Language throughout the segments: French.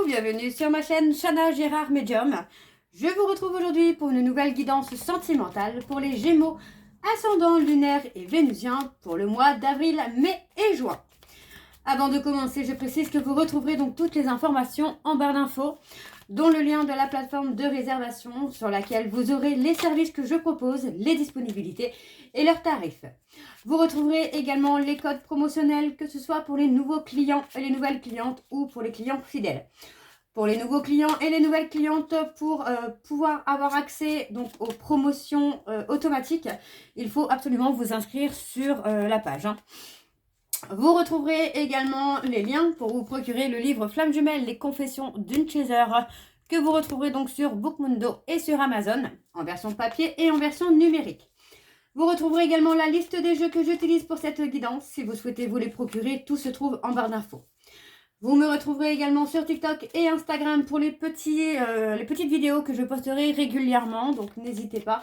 bienvenue sur ma chaîne Chana Gérard Medium. Je vous retrouve aujourd'hui pour une nouvelle guidance sentimentale pour les Gémeaux, ascendant lunaire et vénusien pour le mois d'avril, mai et juin. Avant de commencer, je précise que vous retrouverez donc toutes les informations en barre d'infos, dont le lien de la plateforme de réservation sur laquelle vous aurez les services que je propose, les disponibilités et leurs tarifs. Vous retrouverez également les codes promotionnels, que ce soit pour les nouveaux clients et les nouvelles clientes ou pour les clients fidèles. Pour les nouveaux clients et les nouvelles clientes, pour pouvoir avoir accès donc aux promotions automatiques, il faut absolument vous inscrire sur la page. Vous retrouverez également les liens pour vous procurer le livre Flamme Jumelle, les confessions d'une chaser, que vous retrouverez donc sur Bookmundo et sur Amazon, en version papier et en version numérique. Vous retrouverez également la liste des jeux que j'utilise pour cette guidance. Si vous souhaitez vous les procurer, tout se trouve en barre d'infos. Vous me retrouverez également sur TikTok et Instagram pour les petites vidéos que je posterai régulièrement, donc n'hésitez pas.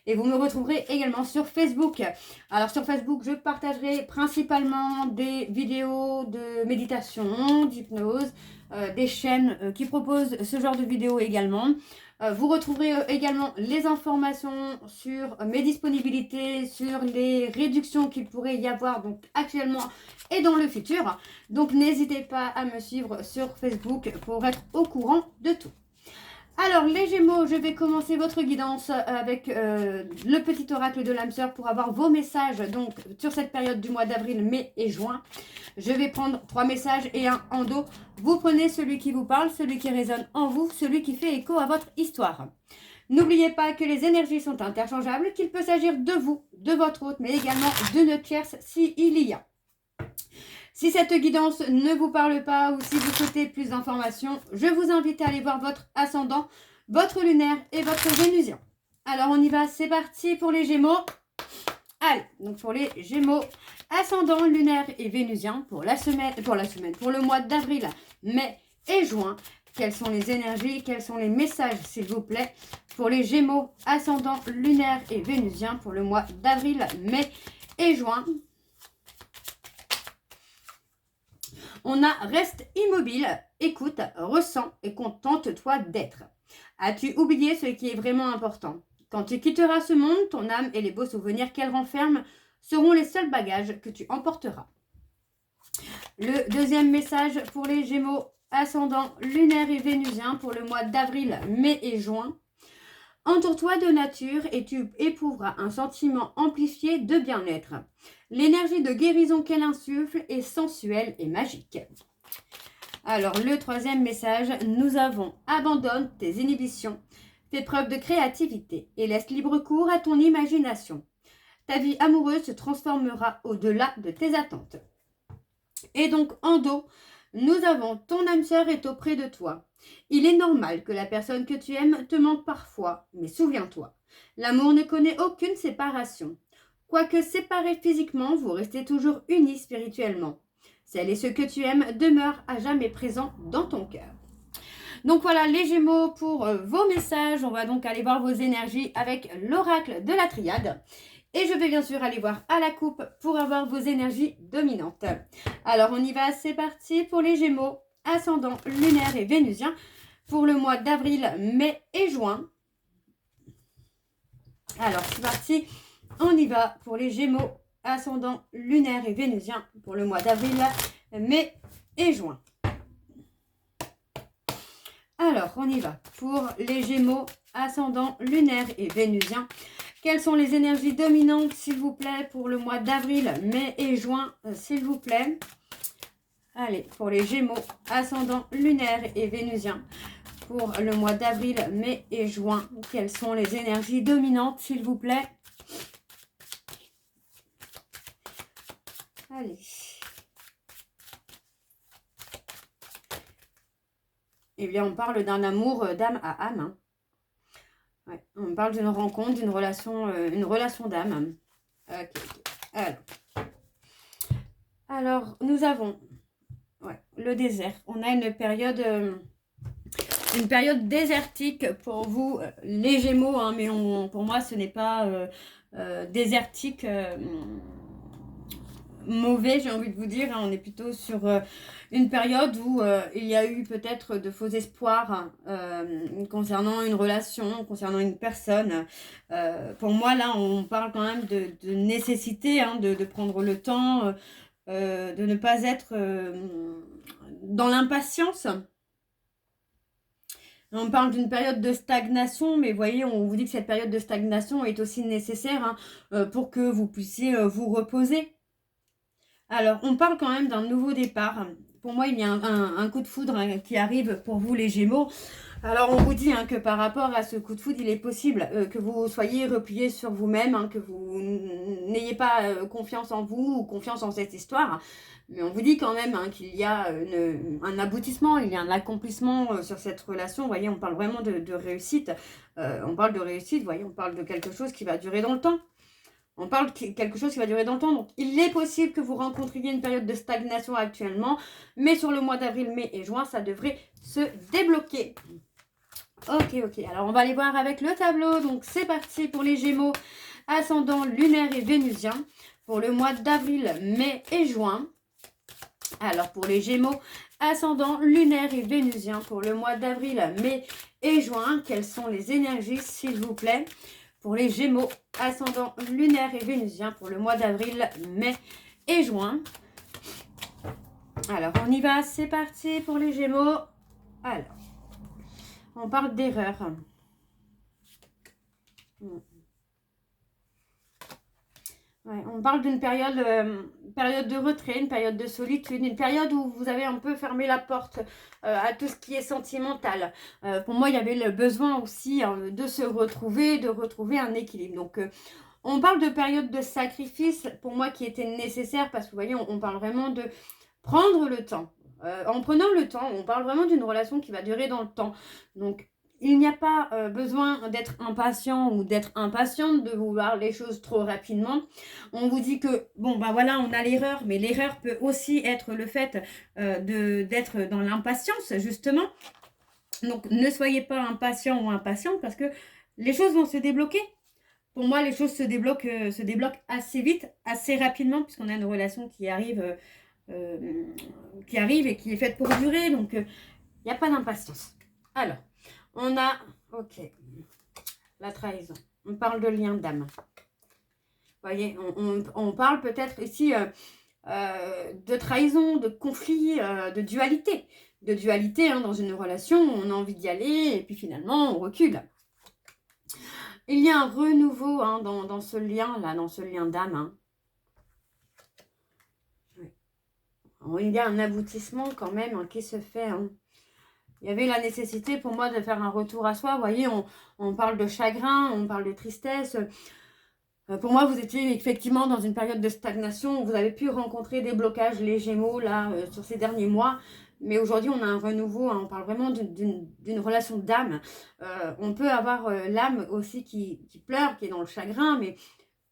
Et vous me retrouverez également sur Facebook. Alors sur Facebook, je partagerai principalement des vidéos de méditation, d'hypnose, des chaînes qui proposent ce genre de vidéos également. Vous retrouverez également les informations sur mes disponibilités, sur les réductions qu'il pourrait y avoir donc actuellement et dans le futur. Donc n'hésitez pas à me suivre sur Facebook pour être au courant de tout. Alors les Gémeaux, je vais commencer votre guidance avec le petit oracle de l'âme sœur pour avoir vos messages donc sur cette période du mois d'avril, mai et juin. Je vais prendre 3 messages et un en dos. Vous prenez celui qui vous parle, celui qui résonne en vous, celui qui fait écho à votre histoire. N'oubliez pas que les énergies sont interchangeables, qu'il peut s'agir de vous, de votre hôte, mais également d'une tierce s'il y a. Si cette guidance ne vous parle pas ou si vous souhaitez plus d'informations, je vous invite à aller voir votre ascendant, votre lunaire et votre vénusien. Alors on y va, c'est parti pour les Gémeaux. Allez, donc pour les Gémeaux, ascendant, lunaire et vénusien pour le mois d'avril, mai et juin. Quelles sont les énergies, quels sont les messages s'il vous plaît pour les Gémeaux, ascendant, lunaire et vénusien pour le mois d'avril, mai et juin. On a reste immobile, écoute, ressens et contente-toi d'être. As-tu oublié ce qui est vraiment important? Quand tu quitteras ce monde, ton âme et les beaux souvenirs qu'elle renferme seront les seuls bagages que tu emporteras. Le deuxième message pour les Gémeaux, ascendant, lunaire et vénusien pour le mois d'avril, mai et juin. Entoure-toi de nature et tu éprouveras un sentiment amplifié de bien-être. L'énergie de guérison qu'elle insuffle est sensuelle et magique. Alors, le troisième message, nous avons « Abandonne tes inhibitions, fais preuve de créativité et laisse libre cours à ton imagination. Ta vie amoureuse se transformera au-delà de tes attentes. » Et donc, en dos, nous avons « Ton âme sœur est auprès de toi. Il est normal que la personne que tu aimes te manque parfois, mais souviens-toi, l'amour ne connaît aucune séparation. Quoique séparés physiquement, vous restez toujours unis spirituellement. Celle et ceux que tu aimes demeurent à jamais présents dans ton cœur. Donc voilà les Gémeaux pour vos messages. On va donc aller voir vos énergies avec l'oracle de la triade. Et je vais bien sûr aller voir à la coupe pour avoir vos énergies dominantes. Alors on y va, c'est parti pour les Gémeaux, ascendant, lunaire et vénusien pour le mois d'avril, mai et juin. Alors c'est parti, on y va pour les Gémeaux, ascendant, lunaire et vénusien pour le mois d'avril, mai et juin. Alors on y va pour les Gémeaux, ascendant, lunaire et vénusien. Quelles sont les énergies dominantes, s'il vous plaît, pour le mois d'avril, mai et juin, s'il vous plaît. Allez, pour les Gémeaux, ascendant, lunaire et vénusien, pour le mois d'avril, mai et juin, quelles sont les énergies dominantes, s'il vous plaît. Allez. Eh bien, on parle d'un amour d'âme à âme. Hein. Ouais, on parle d'une rencontre, d'une relation, une relation d'âme. Ok. Alors, nous avons le désert. On a une période désertique pour vous, les Gémeaux, hein, mais pour moi, ce n'est pas désertique mauvais, j'ai envie de vous dire. On est plutôt sur une période où il y a eu peut-être de faux espoirs concernant une relation, concernant une personne. Pour moi, là, on parle quand même de nécessité de prendre le temps, de ne pas être dans l'impatience. On parle d'une période de stagnation, mais vous voyez, on vous dit que cette période de stagnation est aussi nécessaire pour que vous puissiez vous reposer. Alors, on parle quand même d'un nouveau départ. Pour moi, il y a un coup de foudre qui arrive pour vous, les Gémeaux. Alors, on vous dit que par rapport à ce coup de foudre, il est possible que vous soyez repliés sur vous-même, que vous n'ayez pas confiance en vous ou confiance en cette histoire. Mais on vous dit quand même qu'il y a un aboutissement, il y a un accomplissement sur cette relation. Vous voyez, on parle vraiment de réussite. On parle de réussite, vous voyez, on parle de quelque chose qui va durer dans le temps. On parle de quelque chose qui va durer dans le temps. Donc, il est possible que vous rencontriez une période de stagnation actuellement. Mais sur le mois d'avril, mai et juin, ça devrait se débloquer. Ok. Alors, on va aller voir avec le tableau. Donc, c'est parti pour les Gémeaux, ascendant lunaire et vénusien. Pour le mois d'avril, mai et juin. Alors, pour les Gémeaux, ascendant lunaire et vénusien. Pour le mois d'avril, mai et juin. Quelles sont les énergies, s'il vous plaît? Pour les Gémeaux, ascendant lunaire et vénusien pour le mois d'avril, mai et juin. Alors, on y va, c'est parti pour les Gémeaux. Alors, on parle d'erreur. Ouais, on parle d'une période de retrait, une période de solitude, une période où vous avez un peu fermé la porte à tout ce qui est sentimental. Pour moi, il y avait le besoin aussi de se retrouver, de retrouver un équilibre. Donc, on parle de période de sacrifice, pour moi, qui était nécessaire parce que, vous voyez, on parle vraiment de prendre le temps. En prenant le temps, on parle vraiment d'une relation qui va durer dans le temps. Donc, il n'y a pas besoin d'être impatient ou d'être impatiente, de vouloir les choses trop rapidement. On vous dit que, bon, ben voilà, on a l'erreur, mais l'erreur peut aussi être le fait d'être dans l'impatience, justement. Donc, ne soyez pas impatient ou impatiente parce que les choses vont se débloquer. Pour moi, les choses se débloquent assez vite, assez rapidement, puisqu'on a une relation qui arrive et qui est faite pour durer. Donc, il n'y a pas d'impatience. Alors, on a, ok, la trahison. On parle de lien d'âme. Vous voyez, on parle peut-être ici de trahison, de conflit, de dualité. De dualité dans une relation, on a envie d'y aller et puis finalement, on recule. Il y a un renouveau dans ce lien-là, dans ce lien d'âme. Oui. Il y a un aboutissement quand même qui se fait. Il y avait la nécessité pour moi de faire un retour à soi. Vous voyez, on parle de chagrin, on parle de tristesse. Pour moi, vous étiez effectivement dans une période de stagnation. Vous avez pu rencontrer des blocages, les Gémeaux, là, sur ces derniers mois. Mais aujourd'hui, on a un renouveau. On parle vraiment d'une relation d'âme. On peut avoir l'âme aussi qui pleure, qui est dans le chagrin. Mais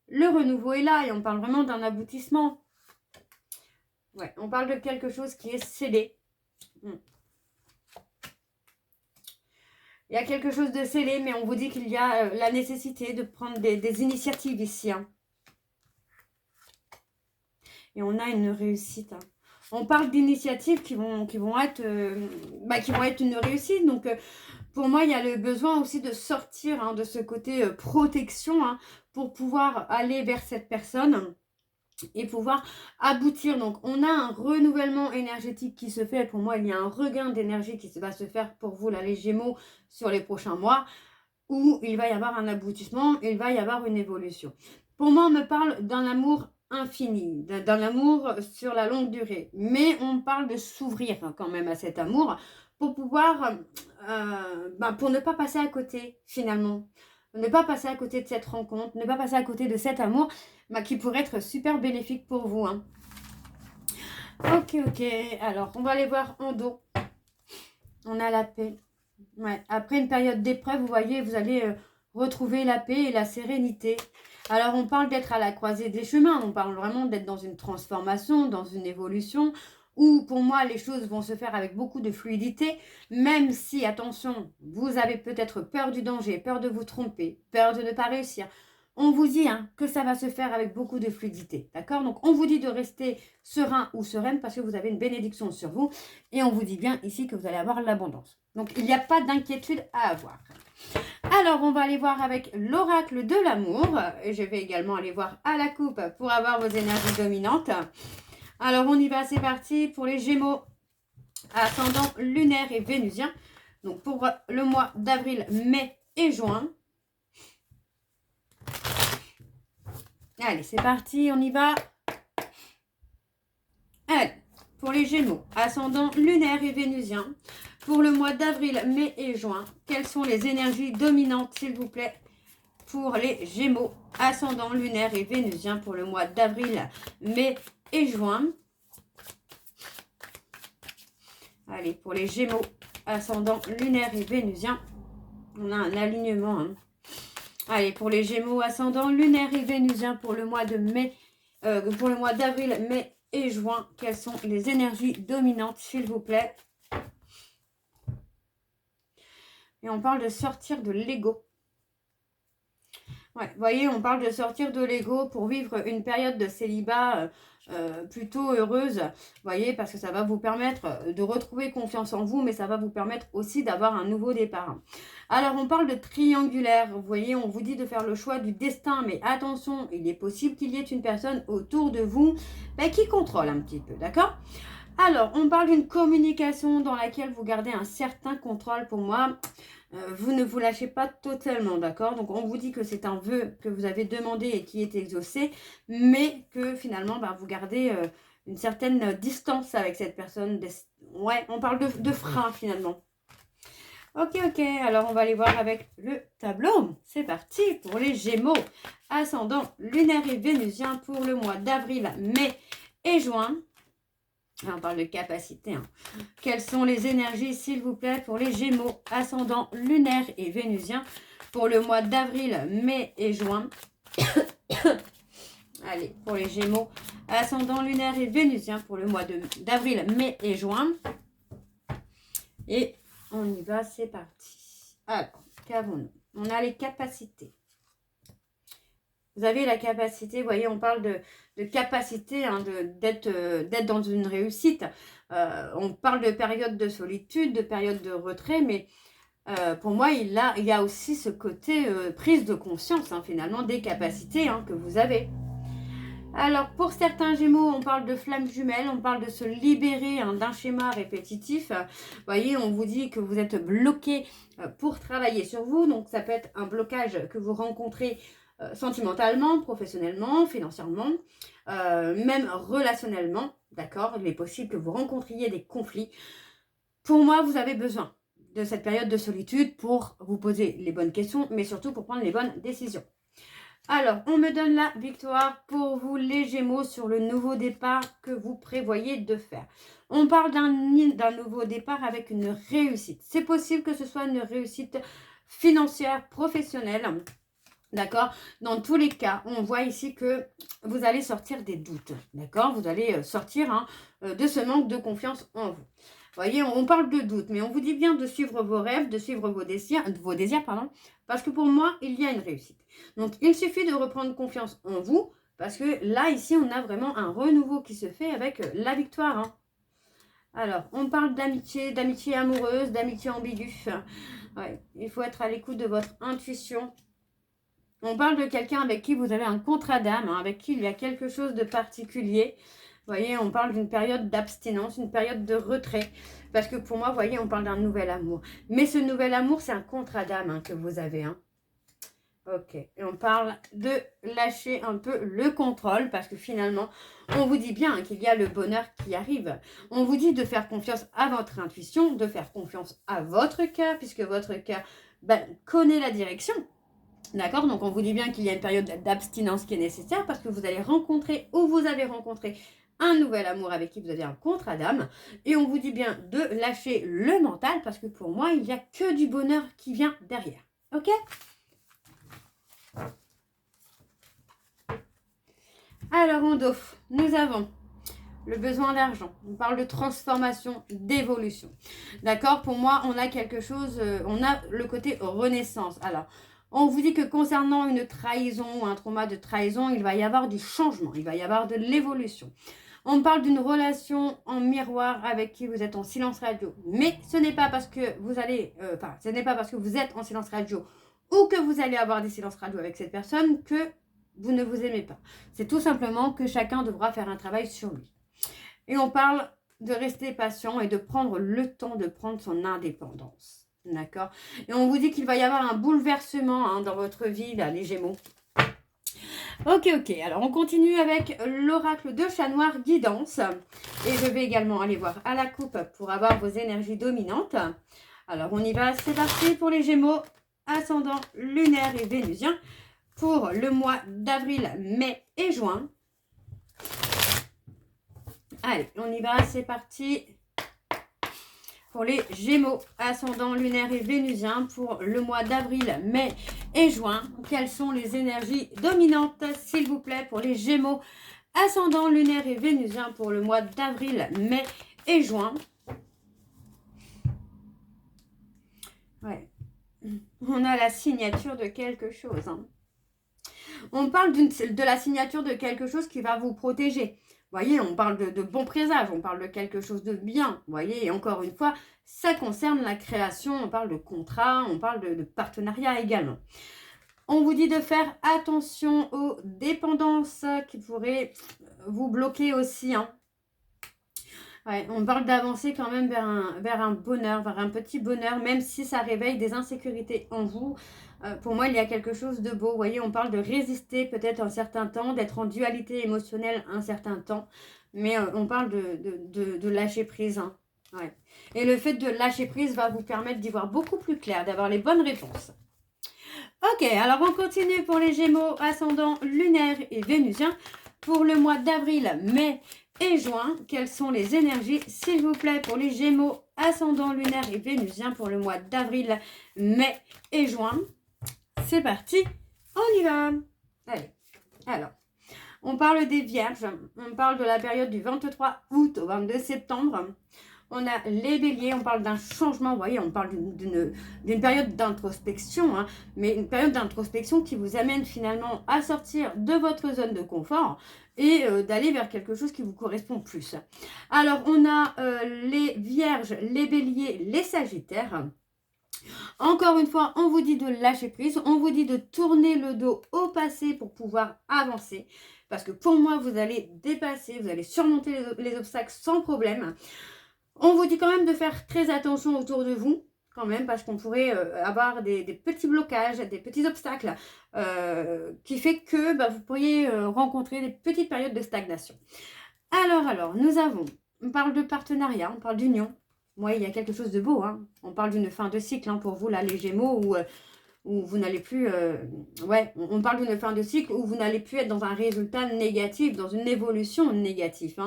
le renouveau est là et on parle vraiment d'un aboutissement. Ouais, on parle de quelque chose qui est scellé. Il y a quelque chose de scellé, mais on vous dit qu'il y a la nécessité de prendre des initiatives ici. Et on a une réussite. On parle d'initiatives qui vont être une réussite. Donc, pour moi, il y a le besoin aussi de sortir de ce côté protection pour pouvoir aller vers cette personne et pouvoir aboutir. Donc, on a un renouvellement énergétique qui se fait. Pour moi, il y a un regain d'énergie qui va se faire pour vous, là, les Gémeaux, sur les prochains mois, où il va y avoir un aboutissement, il va y avoir une évolution. Pour moi, on me parle d'un amour infini, d'un amour sur la longue durée. Mais on parle de s'ouvrir quand même à cet amour pour pouvoir, pour ne pas passer à côté, finalement. Ne pas passer à côté de cette rencontre, ne pas passer à côté de cet amour qui pourrait être super bénéfique pour vous. Ok. Alors, on va aller voir en dos. On a la paix. Ouais. Après une période d'épreuve, vous voyez, vous allez retrouver la paix et la sérénité. Alors, on parle d'être à la croisée des chemins. On parle vraiment d'être dans une transformation, dans une évolution, où pour moi, les choses vont se faire avec beaucoup de fluidité, même si, attention, vous avez peut-être peur du danger, peur de vous tromper, peur de ne pas réussir, on vous dit que ça va se faire avec beaucoup de fluidité, d'accord? Donc, on vous dit de rester serein ou sereine parce que vous avez une bénédiction sur vous. Et on vous dit bien ici que vous allez avoir l'abondance. Donc, il n'y a pas d'inquiétude à avoir. Alors, on va aller voir avec l'oracle de l'amour. Et je vais également aller voir à la coupe pour avoir vos énergies dominantes. Alors, on y va, c'est parti pour les Gémeaux, ascendant lunaire et vénusien. Donc, pour le mois d'avril, mai et juin. Allez, c'est parti, on y va. Allez, pour les Gémeaux, ascendant lunaire et vénusien, pour le mois d'avril, mai et juin, quelles sont les énergies dominantes, s'il vous plaît, pour les Gémeaux, ascendant lunaire et vénusien, pour le mois d'avril, mai et juin. Allez, pour les Gémeaux, ascendant lunaire et vénusien, on a un alignement, Allez, pour les Gémeaux, ascendant lunaire et vénusien pour le mois de mai, pour le mois d'avril, mai et juin, quelles sont les énergies dominantes, s'il vous plaît? Et on parle de sortir de l'ego. Ouais, vous voyez, on parle de sortir de l'ego pour vivre une période de célibat plutôt heureuse. Vous voyez, parce que ça va vous permettre de retrouver confiance en vous, mais ça va vous permettre aussi d'avoir un nouveau départ. Alors, on parle de triangulaire. Vous voyez, on vous dit de faire le choix du destin, mais attention, il est possible qu'il y ait une personne autour de vous qui contrôle un petit peu, d'accord? Alors, on parle d'une communication dans laquelle vous gardez un certain contrôle. Pour moi, vous ne vous lâchez pas totalement, d'accord? Donc, on vous dit que c'est un vœu que vous avez demandé et qui est exaucé, mais que finalement, vous gardez une certaine distance avec cette personne. Ouais, on parle de frein finalement. Ok, alors on va aller voir avec le tableau. C'est parti pour les Gémeaux, ascendant lunaire et vénusien pour le mois d'avril, mai et juin. On parle de capacité. Quelles sont les énergies, s'il vous plaît, pour les Gémeaux, ascendant lunaire et vénusien pour le mois d'avril, mai et juin? Allez, pour les Gémeaux, ascendant lunaire et vénusien pour le mois d'avril, mai et juin. Et on y va, c'est parti. Alors, qu'avons-nous? On a les capacités. Vous avez la capacité, vous voyez, on parle de capacité d'être dans une réussite. On parle de période de solitude, de période de retrait, mais pour moi, il y a aussi ce côté prise de conscience, finalement, des capacités que vous avez. Alors, pour certains Gémeaux, on parle de flamme jumelle, on parle de se libérer d'un schéma répétitif. Vous voyez, on vous dit que vous êtes bloqué pour travailler sur vous. Donc, ça peut être un blocage que vous rencontrez sentimentalement, professionnellement, financièrement, même relationnellement. D'accord? Il est possible que vous rencontriez des conflits. Pour moi, vous avez besoin de cette période de solitude pour vous poser les bonnes questions, mais surtout pour prendre les bonnes décisions. Alors, on me donne la victoire pour vous les Gémeaux sur le nouveau départ que vous prévoyez de faire. On parle d'un nouveau départ avec une réussite. C'est possible que ce soit une réussite financière, professionnelle. D'accord? Dans tous les cas, on voit ici que vous allez sortir des doutes. D'accord? Vous allez sortir de ce manque de confiance en vous. Vous voyez, on parle de doute, mais on vous dit bien de suivre vos rêves, de suivre vos désirs, parce que pour moi, il y a une réussite. Donc, il suffit de reprendre confiance en vous, parce que là, ici, on a vraiment un renouveau qui se fait avec la victoire. Alors, on parle d'amitié amoureuse, d'amitié ambiguë. Ouais, il faut être à l'écoute de votre intuition. On parle de quelqu'un avec qui vous avez un contrat d'âme, avec qui il y a quelque chose de particulier. Vous voyez, on parle d'une période d'abstinence, une période de retrait. Parce que pour moi, vous voyez, on parle d'un nouvel amour. Mais ce nouvel amour, c'est un contrat d'âme que vous avez. Ok. Et on parle de lâcher un peu le contrôle. Parce que finalement, on vous dit bien qu'il y a le bonheur qui arrive. On vous dit de faire confiance à votre intuition, de faire confiance à votre cœur. Puisque votre cœur connaît la direction. D'accord? Donc, on vous dit bien qu'il y a une période d'abstinence qui est nécessaire parce que vous allez rencontrer ou vous avez rencontré un nouvel amour avec qui vous avez un contrat d'âme. Et on vous dit bien de lâcher le mental parce que pour moi, il n'y a que du bonheur qui vient derrière. Ok? Alors, en dos, nous avons le besoin d'argent. On parle de transformation, d'évolution. D'accord? Pour moi, on a quelque chose, on a le côté renaissance. Alors, On vous dit que concernant une trahison ou un trauma de trahison, il va y avoir du changement, il va y avoir de l'évolution. On parle d'une relation en miroir avec qui vous êtes en silence radio. Mais ce n'est pas parce que vous allez, ce n'est pas parce que vous êtes en silence radio ou que vous allez avoir des silences radio avec cette personne que vous ne vous aimez pas. C'est tout simplement que chacun devra faire un travail sur lui. Et on parle de rester patient et de prendre le temps de prendre son indépendance. D'accord? Et on vous dit qu'il va y avoir un bouleversement dans votre vie, là, les Gémeaux. Ok. Alors, on continue avec l'oracle de chat noir guidance. Et je vais également aller voir à la coupe pour avoir vos énergies dominantes. Alors, on y va. C'est parti pour les Gémeaux, ascendant lunaire et vénusien pour le mois d'avril, mai et juin. Allez, on y va. C'est parti pour les Gémeaux, ascendant lunaire et vénusien pour le mois d'avril, mai et juin. Quelles sont les énergies dominantes, s'il vous plaît, pour les Gémeaux, ascendant lunaire et vénusien pour le mois d'avril, mai et juin? Ouais. On a la signature de quelque chose. On parle de la signature de quelque chose qui va vous protéger. Vous voyez, on parle de bon présage, on parle de quelque chose de bien. Vous voyez, et encore une fois, ça concerne la création, on parle de contrat, on parle de partenariat également. On vous dit de faire attention aux dépendances qui pourraient vous bloquer aussi. Ouais, on parle d'avancer quand même vers un bonheur, vers un petit bonheur, même si ça réveille des insécurités en vous. Pour moi, il y a quelque chose de beau. Vous voyez, on parle de résister peut-être un certain temps, d'être en dualité émotionnelle un certain temps. Mais on parle de lâcher prise. Ouais. Et le fait de lâcher prise va vous permettre d'y voir beaucoup plus clair, d'avoir les bonnes réponses. Ok, alors on continue pour les Gémeaux, ascendant lunaire et vénusien. Pour le mois d'avril, mai et juin, quelles sont les énergies, s'il vous plaît, pour les Gémeaux, ascendant lunaire et vénusien pour le mois d'avril, mai et juin? C'est parti, on y va. Allez, alors, on parle des Vierges, on parle de la période du 23 août au 22 septembre. On a les Béliers, on parle d'un changement, vous voyez, on parle d'une période d'introspection, mais une période d'introspection qui vous amène finalement à sortir de votre zone de confort et d'aller vers quelque chose qui vous correspond plus. Alors, on a les Vierges, les Béliers, les Sagittaires. Encore une fois, on vous dit de lâcher prise, on vous dit de tourner le dos au passé pour pouvoir avancer. Parce que pour moi, vous allez dépasser, vous allez surmonter les obstacles sans problème. On vous dit quand même de faire très attention autour de vous, quand même, parce qu'on pourrait avoir des petits blocages, des petits obstacles, qui fait que vous pourriez rencontrer des petites périodes de stagnation. Alors, on parle de partenariat, on parle d'union. Moi, il y a quelque chose de beau, On parle d'une fin de cycle, pour vous, là, les Gémeaux, où vous n'allez plus... on parle d'une fin de cycle où vous n'allez plus être dans un résultat négatif, dans une évolution négative,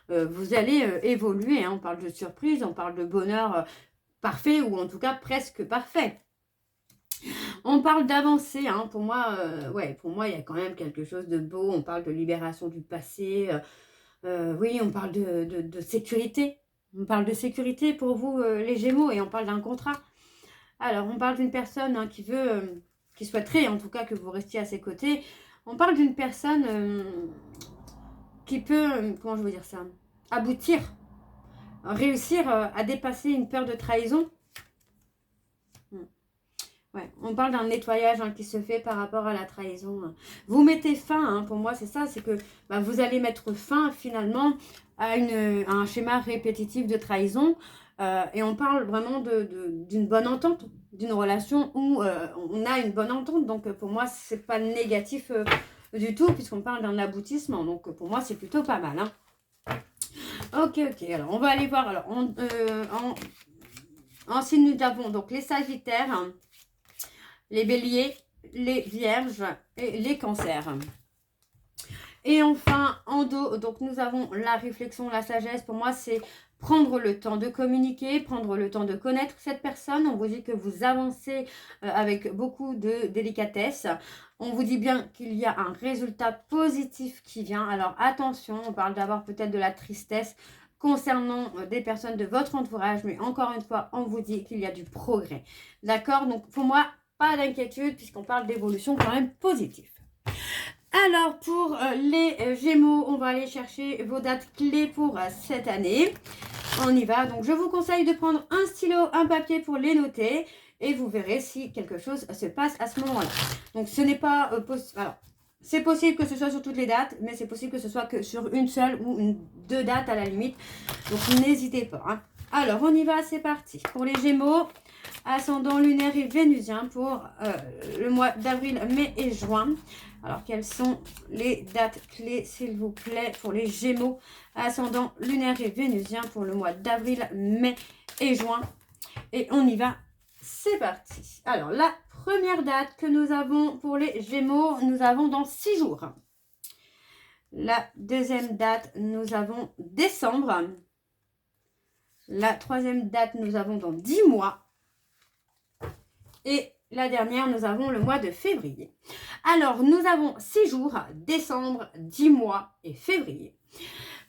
vous allez évoluer, on parle de surprise, on parle de bonheur parfait ou en tout cas presque parfait. On parle d'avancer, pour moi, il y a quand même quelque chose de beau, on parle de libération du passé, oui, on parle de sécurité, on parle de sécurité pour vous les Gémeaux et on parle d'un contrat. Alors, on parle d'une personne qui souhaiterait en tout cas que vous restiez à ses côtés, on parle d'une personne qui peut, comment je veux dire ça, aboutir, réussir à dépasser une peur de trahison. Ouais, on parle d'un nettoyage qui se fait par rapport à la trahison. Vous mettez fin, pour moi c'est ça, c'est que vous allez mettre fin finalement à un schéma répétitif de trahison. Et on parle vraiment d'une bonne entente, d'une relation où on a une bonne entente. Donc pour moi c'est pas négatif du tout puisqu'on parle d'un aboutissement. Donc pour moi c'est plutôt pas mal. Ok, alors on va aller voir. Alors, en signe nous avons donc les Sagittaires, les Béliers, les Vierges et les Cancers. Et enfin, en dos, donc nous avons la réflexion, la sagesse. Pour moi, c'est prendre le temps de communiquer, prendre le temps de connaître cette personne. On vous dit que vous avancez avec beaucoup de délicatesse. On vous dit bien qu'il y a un résultat positif qui vient. Alors attention, on parle d'avoir peut-être de la tristesse concernant des personnes de votre entourage. Mais encore une fois, on vous dit qu'il y a du progrès. D'accord? Donc pour moi, pas d'inquiétude puisqu'on parle d'évolution quand même positive. Alors, pour les Gémeaux, on va aller chercher vos dates clés pour cette année. On y va. Donc, je vous conseille de prendre un stylo, un papier pour les noter. Et vous verrez si quelque chose se passe à ce moment-là. Donc, ce n'est pas possible. Alors, c'est possible que ce soit sur toutes les dates, mais c'est possible que ce soit que sur une seule ou deux dates à la limite. Donc, n'hésitez pas. Hein. Alors, on y va, c'est parti. Pour les Gémeaux, ascendant lunaire et vénusien pour le mois d'avril, mai et juin. Alors, quelles sont les dates clés, s'il vous plaît, pour les Gémeaux, ascendant lunaire et vénusien pour le mois d'avril, mai et juin. Et on y va, c'est parti. Alors, la première date que nous avons pour les Gémeaux, nous avons dans 6 jours. La deuxième date, nous avons décembre. La troisième date, nous avons dans 10 mois. Et la dernière, nous avons le mois de février. Alors, nous avons 6 jours, décembre, 10 mois et février.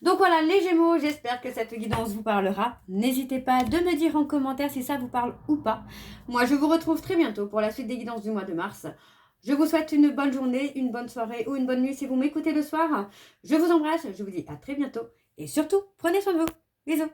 Donc voilà, les Gémeaux, j'espère que cette guidance vous parlera. N'hésitez pas de me dire en commentaire si ça vous parle ou pas. Moi, je vous retrouve très bientôt pour la suite des guidances du mois de mars. Je vous souhaite une bonne journée, une bonne soirée ou une bonne nuit si vous m'écoutez le soir. Je vous embrasse, je vous dis à très bientôt. Et surtout, prenez soin de vous. Bisous.